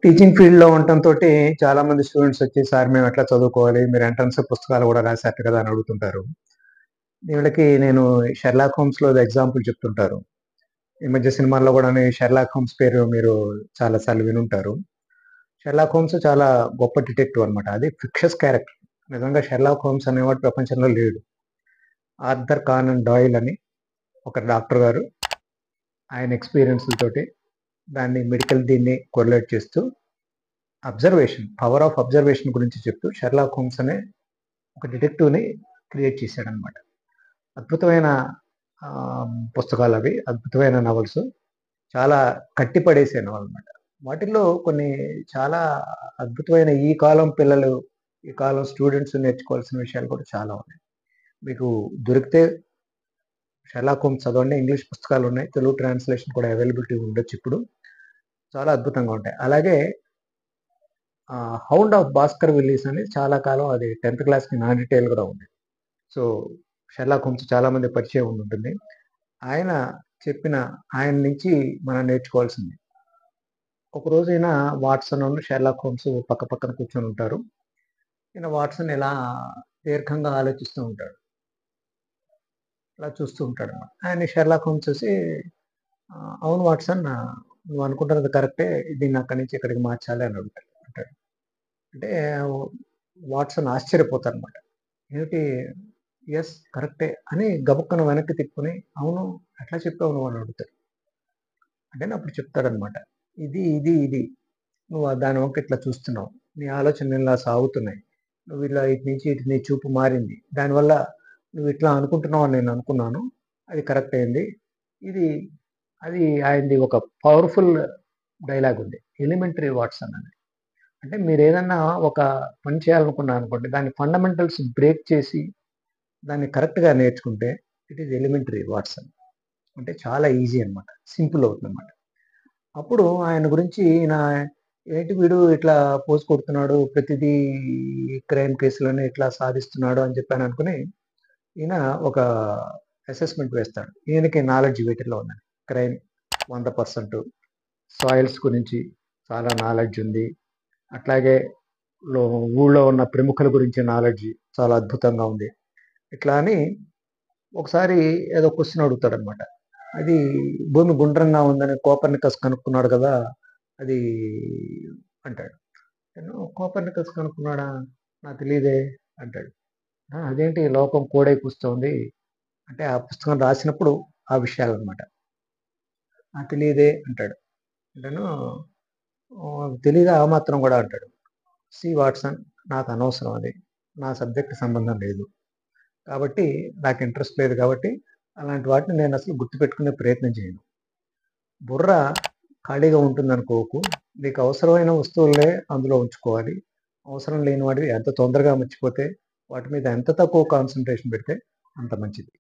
Teaching ఫీల్డ్‌లో ఉండటంతోటి చాలామంది students వచ్చి, "సార్ మేము ఎట్లా చదువుకోవాలి? మీరు ఎంట్రన్స్ పుస్తకాలు గూడా రాసారట కదా!" అని అడుగుతుంటారు. వీళ్ళకి నేను 'షెర్లాక్ హోమ్స్‌లోది' ఎగ్జాంపుల్ చెప్తుంటారు. ఈ మధ్య సినిమాల్లో గూడాను 'షెర్లాక్ హోమ్స్' పేరు మీరు చాలా సార్లు వినుంటారు. 'షెర్లాక్ హోమ్స్' చాలా గొప్ప డిటెక్టివ్ అన్నమాట. అది ఫిక్షస్ క్యారెక్టర్. నిజంగా 'షెర్లాక్ హోమ్స్' అనేవాడు ప్రపంచంలో లేడు. ఆర్థర్ కానన్ డాయిల్ అని ఒక డాక్టర్ గారు ఆయన ఎక్స్‌పీరియన్స్‌లతోటి దాన్ని దీన్ని కొరిలేట్ చేస్తూ పవర్ ఆఫ్ అబ్జర్వేషన్ గురించి చెప్తూ 'షెర్లాక్ హోమ్స్' అనే ఒక డిటెక్టివ్‌ని క్రియేట్ చేశాడన్నమాట. అద్భుతమైన పుస్తకాలవి. అద్భుతమైన నవల్స్. చాలా కట్టిపడేసే నవలన్నమాట. వాటిల్లో కొన్ని చాలా అద్భుతమైన ఈ కాలం స్టూడెంట్స్ నేర్చుకోవాల్సిన విషయాలు కూడా చాలా ఉన్నాయి. మీకు దొరికితే 'షెర్లాక్ హోమ్స్' చదవండి. ఇంగ్లీష్ పుస్తకాలున్నాయి. తెలుగు ట్రాన్స్‌లేషన్ కూడా అవైలబిలిటీ ఉండొచ్చిప్పుడు. చాలా అద్భుతంగా ఉంటాయి. అలాగే 'హౌండ్ ఆఫ్ భాస్కర్ విల్లీస్' అని చాలా కాలం అది 10థ్ క్లాస్‌కి నాన్ డీటెయిల్ కూడా ఉంది. సో, 'షెర్లాక్ హోమ్స్' చాలా మందికి పరిచయం ఉండుంటుంది. ఆయన చెప్పిన ఆయన నుంచి మనం నేర్చుకోవాల్సింది. ఒకరోజు ఈయన వాట్సన్, షెర్లాక్ హోమ్స్ పక్క పక్కన కూర్చొనుంటారు. ఈయన వాట్సన్ ఇలా దీర్ఘంగా ఆలోచిస్తూ ఉంటాడు. అలా చూస్తూ ఉంటాడన్నమాట. ఆయన షెర్లాక్ హోమ్స్ చూసి, "అవును వాట్సన్, నువ్వు అనుకుంటున్నది కరెక్టే. దీన్ని అక్కడి నుంచి ఇక్కడికి మార్చాలి" అని అంటాడు. అంటే వాట్సన్ ఆశ్చర్యపోతారన్నమాట. ఏమిటి యెస్ కరెక్టే అని గబుక్కన వెనక్కి తిప్పుకొని, "అవును ఎట్లా చెప్పావు నువ్వు" అని అడుగుతాడు. అంటే అప్పుడు చెప్తాడన్నమాట. ఇది. నువ్వు దాని వంక ఇట్లా చూస్తున్నావు. నీ ఆలోచనలు ఇలా సాగుతున్నాయి. నువ్వు ఇలా ఇటు నుంచి ఇటు నీ చూపు మారింది. దానివల్ల నువ్వు ఇట్లా అనుకుంటున్నావు అని నేను అనుకున్నాను. అది కరెక్ట్ అయింది. ఇది అది ఆయనది ఒక పవర్‌ఫుల్ డైలాగ్ ఉంది. ఎలిమెంటరీ వాట్సన్ అని. అంటే మీరేదన్నా ఒక పని చేయాలనుకున్నారనుకోండి, దాని ఫండమెంటల్స్ బ్రేక్ చేసి దాన్ని కరెక్ట్‌గా నేర్చుకుంటే ఇట్ ఈస్ ఎలిమెంటరీ వాట్సన్. అంటే చాలా ఈజీ అన్నమాట. సింపుల్ అవుతుందన్నమాట. అప్పుడు ఆయన గురించి ఏంటి వీడు ఇట్లా పోజ్ కొడుతున్నాడు, ప్రతిదీ క్రైమ్ కేసులోనే ఇట్లా సాధిస్తున్నాడు అని చెప్పాననుకుని, ఈయన ఒక అసెస్‌మెంట్ వేస్తాడు. ఈయనకి నాలెడ్జ్ వీటిల్లో ఉందని. క్రైమ్ 100%, సాయిల్స్ గురించి చాలా నాలెడ్జ్ ఉంది. అట్లాగే లో ఊళ్ళో ఉన్న ప్రముఖుల గురించి నాలెడ్జ్ చాలా అద్భుతంగా ఉంది. ఇట్లా అని ఒకసారి ఏదో క్వెషన్ అడుగుతాడనమాట. అది భూమి గుండ్రంగా ఉందని కోపర్నికస్ కనుక్కున్నాడు కదా! అది అంటాడు. నేను కోపర్నికస్ కనుక్కున్నాడా? నాకు తెలీదే అంటాడు. అదేంటి లోకం కోడై కూస్తోంది. అంటే ఆ పుస్తకం రాసినప్పుడు ఆ విషయాలనమాట. నాకు తెలీదే అంటాడు. అంటేను తెలీదా ఆ మాత్రం గూడా అంటాడు. సీ వాట్సన్, నాకు అనవసరం అది. నా సబ్జెక్ట్ సంబంధం లేదు. కాబట్టి నాకు ఇంట్రెస్ట్ లేదు కాబట్టి అలాంటి వాటిని నేను అసలు గుర్తుపెట్టుకునే ప్రయత్నం చేయను. బుర్ర ఖాళీగా ఉంటుందనుకోకు. నీకు అవసరమైన వస్తువులనే అందులో ఉంచుకోవాలి. అవసరం లేని వాటివి ఎంత తొందరగా మర్చిపోతే వాటి మీద ఎంత తక్కువ కాన్సంట్రేషన్ పెడితే అంత మంచిది.